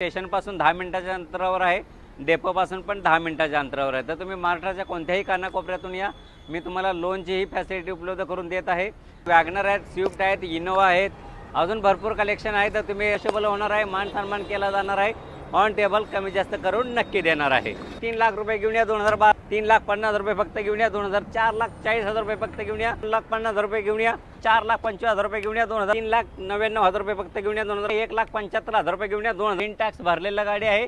स्टेशनपासून 10 मिनिटाच्या अंतरावर आहे, डेपोपासून पण 10 मिनिटाच्या अंतरावर आहे। तर तुम्ही महाराष्ट्राच्या कोणत्याही कानाकोपऱ्यातून या, मी तुम्हाला लोनची ही फॅसिलिटी उपलब्ध करून देत आहे। वॅगनर आहेत, स्विफ्ट आहेत, इनोवा आहेत, अजून भरपूर कलेक्शन आहे। तर तुम्ही यशस्वी होणार आहे, मान सन्मान केला जाणार आहे, ऑन टेबल कमी जास्त करून नक्की देणार आहे। 3 लाख रुपये घेऊन या 2012, 3,50,000 रुपये फक्त घेऊन या 2000, 4,40,000 रुपये फक्त घेऊन या, 2,50,000 रुपये घेऊन या, 4,25,000 रुपये घेऊन या 2000, 3,99,000 रुपये फक्त घेऊन या 2000, 1,75,000 रुपये घेऊन या 2000, इन टॅक्स भरलेला गाडी आहे।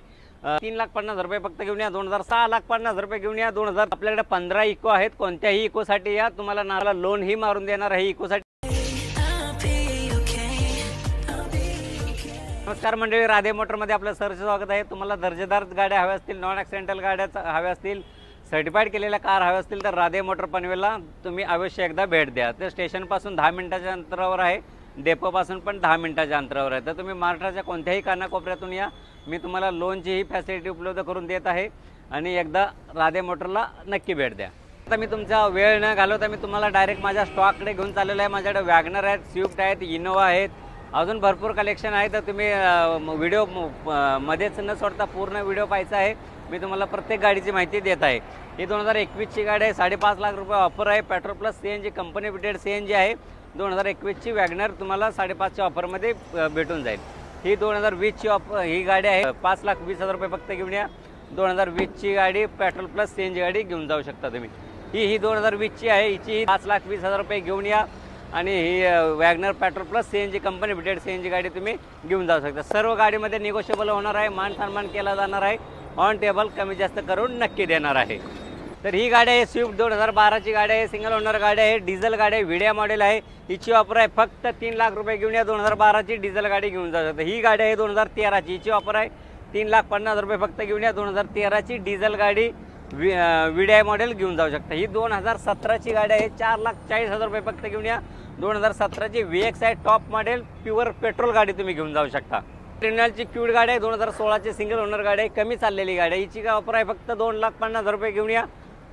3,50,000 रुपये फक्त घेऊन या 2000, 6,50,000 रुपये घेऊन या 2000। आपल्याकडे 15 इको आहेत, कोणत्याही इकोसाठी या, तुम्हाला नाला लोन ही मारून देणार आहे इकोसाठी। नमस्कार मंडळी, राधे मोटरमध्ये आपलं सहर्ष स्वागत आहे। तुम्हाला दर्जेदार गाड्या हव्या असतील, नॉन ॲक्सिडेंटल गाड्या हव्या असतील, सर्टिफाईड केलेल्या कार हव्या असतील तर राधे मोटर पनवेलला तुम्ही अवश्य एकदा भेट द्या। ते स्टेशनपासून 10 मिनिटाच्या अंतरावर आहे, डेपोपासून पण 10 मिनिटाच्या अंतरावर आहे। तर तुम्ही महाराष्ट्राच्या कोणत्याही कानाकोपऱ्यातून या, मी तुम्हाला लोनची ही फॅसिलिटी उपलब्ध करून देत आहे आणि एकदा राधे मोटरला नक्की भेट द्या। आता मी तुमचा वेळ न घालवता मी तुम्हाला डायरेक्ट माझ्या स्टॉककडे घेऊन चाललेलो आहे। माझ्याकडे वॅगनर आहेत, स्विफ्ट आहेत, इनोवा आहेत, अजून भरपूर कलेक्शन आहे। तर तुम्ही व्हिडिओ मध्येच न सोडता पूर्ण व्हिडिओ पाहायचा आहे। मी तुम्हाला प्रत्येक गाडीची माहिती देत आहे। ही 2021ची गाडी आहे, 5.5 लाख रुपये ऑफर आहे, petrol plus CNG company fitted CNG आहे। 2021ची वॅगनर तुम्हाला 5.5च्या ऑफरमध्ये भेटून जाईल। ही 2020ची ही गाडी आहे, 5,20,000 रुपये फक्त घेऊन या 2020ची गाडी, पेट्रोल प्लस CNG गाडी घेऊन जाऊ शकता तुम्ही। ही 2020ची आहे, हिची 5,20,000 रुपये घेऊन या आणि ही WagonR petrol plus CNG company fitted CNG गाडी तुम्ही घेऊन जाऊ शकता। सर्व गाडीमध्ये निगोशिएबल होणार आहे, मान सन्मान केला जाणार आहे, ऑन टेबल कमी जास्त करून नक्की देणार आहे। तर ही गाडी आहे स्विफ्ट 2012ची गाडी आहे, सिंगल ओनर गाडी आहे, डिझेल गाडी आहे, व्हिडिओ मॉडेल आहे। हिची ऑफर आहे फक्त 3 लाख रुपये घेऊन या 2012ची डिझेल गाडी घेऊन जाऊ शकता। ही गाडी आहे 2013ची, हिची ऑफर आहे 3,50,000 रुपये फक्त घेऊन या 2013ची डिझेल गाडी व्हिडिओ मॉडेल घेऊन जाऊ शकता। ही 2017ची गाडी आहे, 4,40,000 रुपये फक्त घेऊन या 2017ची VX आहे, टॉप मॉडेल प्युअर पेट्रोल गाडी तुम्ही घेऊन जाऊ शकता। ट्रिनलची क्यूड गाडी आहे, 2016ची सिंगल ओनर गाडी आहे, कमी चाललेली गाडी आहे। हिची काय ऑफर आहे फक्त 2,50,000 रुपये घेऊन या,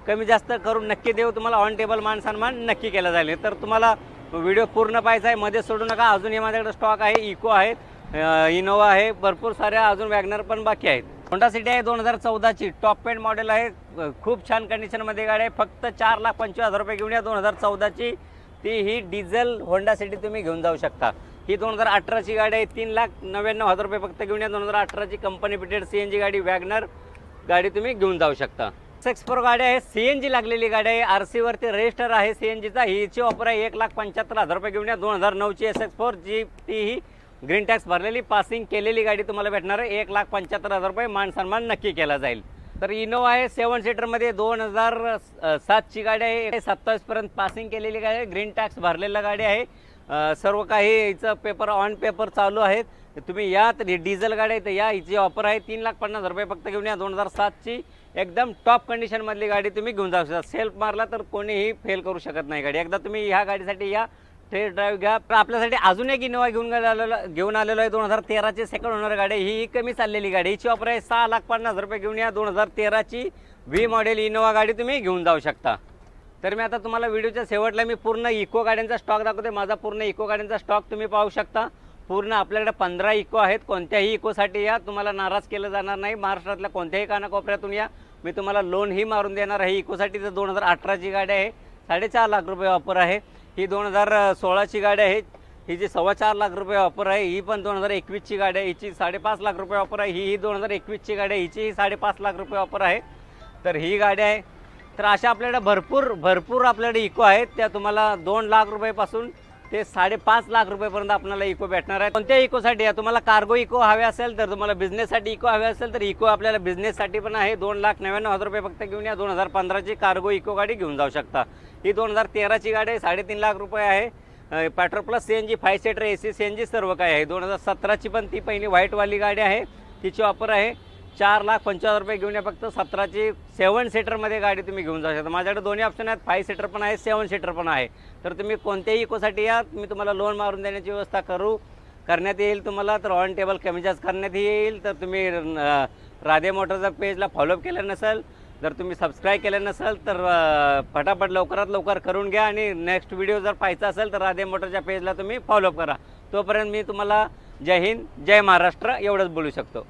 कमी जास्त करून नक्की देऊ, तुम्हाला ऑन टेबल मान सन्मान नक्की केला जाईल। तर तुम्हाला व्हिडिओ पूर्ण पाहायचा आहे, मध्ये सोडू नका। अजूनही माझ्याकडे स्टॉक आहे, इको आहेत, इनोवा आहे, भरपूर साऱ्या अजून वॅगनर पण बाकी आहेत। होंडा सिटी आहे 2014ची, टॉप एंड मॉडेल आहे, खूप छान कंडिशनमध्ये गाडी आहे, फक्त 4,25,000 रुपये घेऊन या 2014ची ती ही डिझेल होंडा सिटी तुम्ही घेऊन जाऊ शकता। ही 2018ची गाडी आहे, 3,99,000 रुपये फक्त घेऊन या 2018ची कंपनी फिटेड CNG गाडी वॅगनर गाडी तुम्ही घेऊन जाऊ शकता। X4 गाडी आहे, CNG लागलेली गाडी आहे, RC वरती रजिस्टर आहे CNGचा। हिची ऑफर आहे 1,75,000 रुपये घेऊन या 2009ची SX4 जी ती ही ग्रीन टॅक्स भरलेली पासिंग केलेली गाडी तुम्हाला भेटणार आहे, 1,75,000 रुपये मान सन्मान नक्की केला जाईल। तर इनोवा आहे 7 सीटरमध्ये, 2007ची गाडी आहे, 27 पर्यंत पासिंग केलेली गाडी आहे, ग्रीन टॅक्स भरलेला गाडी आहे, सर्व काही हिचं पेपर ऑन पेपर चालू आहेत। तुम्ही या, तर डिझेल गाडी आहे तर या, हिची ऑफर आहे 3,50,000 रुपये फक्त घेऊन या 2007ची एकदम टॉप कंडिशनमधली गाडी तुम्ही घेऊन जाऊ शकता। सेल्फ मारला तर कोणीही फेल करू शकत नाही गाडी। एकदा तुम्ही ह्या गाडीसाठी या, टेस्ट ड्राईव्ह घ्या। तर आपल्यासाठी अजून एक इनोवा घेऊन आलेलो आहे, 2013ची सेकंड ओनर गाडी, ही कमी चाललेली गाडी। हिची ऑफर आहे 6,50,000 रुपये घेऊन या 2013ची V मॉडेल इनोवा गाडी तुम्ही घेऊन जाऊ शकता। तर मी आता तुम्हाला व्हिडिओच्या शेवटला मी पूर्ण इको गाड्यांचा स्टॉक दाखवते। माझा पूर्ण इको गाड्यांचा स्टॉक तुम्ही पाहू शकता। पूर्ण आपल्याकडे 15 इको आहेत, कोणत्याही इकोसाठी या, तुम्हाला नाराज केलं जाणार नाही। महाराष्ट्रातल्या कोणत्याही कानाकोपऱ्यातून या, मी तुम्हाला लोन ही मारून देणार आहे। इकोसाठी तर 2018ची गाडी आहे, 4.5 लाख रुपये ऑफर आहे। ही 2016ची गाडी आहे, हिची 4.25 लाख रुपये ऑफर आहे। ही पण 2021ची गाडी आहे, हिची 5.5 लाख रुपये ऑफर आहे। ही 2021ची गाडी आहे, हिची 5.5 लाख रुपये ऑफर आहे। तर ही गाडी आहे। तर अशा आपल्याकडे भरपूर आपल्याकडे इको आहेत, त्या तुम्हाला 2 लाख रुपयेपासून ते 5.5 लाख रुपयेपर्यंत आपल्याला इको भेटणार आहे। कोणत्या इकोसाठी या, तुम्हाला कार्गो इको हवे असेल तर, तुम्हाला बिझनेससाठी इको हवे असेल तर इको आपल्याला बिझनेससाठी पण आहे, 2,99,000 रुपये फक्त घेऊन या 2015ची कार्गो इको गाडी घेऊन जाऊ शकता। ही 2013ची गाडी आहे, 3.5 लाख रुपये आहे, petrol plus CNG 5 seater AC CNG सर्व काय आहे। 2017ची पण ती पहिली व्हाईटवाली गाडी आहे, तिची ऑफर आहे 4,25,000 रुपये घेऊन या फक्त 17ची 7 सीटरमध्ये गाडी तुम्ही घेऊन जाऊ शकता। माझ्याकडे दोन्ही ऑप्शन आहेत, 5 सीटर पण आहे, 7 सीटर पण आहे। तर तुम्ही कोणत्याही इकोसाठी या, मी तुम्हाला लोन मारून देण्याची व्यवस्था करण्यात येईल तुम्हाला। तर ऑन टेबल कमी जास्त करण्यात येईल। तर तुम्ही राधे मोटरच्या पेजला फॉलोअप केलं नसेल, जर तुम्ही सबस्क्राईब केलं नसेल तर फटाफट लवकरात लवकर करून घ्या। आणि नेक्स्ट व्हिडिओ जर पाहायचा असेल तर राधे मोटरच्या पेजला तुम्ही फॉलोअप करा। तोपर्यंत मी तुम्हाला जय हिंद, जय महाराष्ट्र एवढंच बोलू शकतो।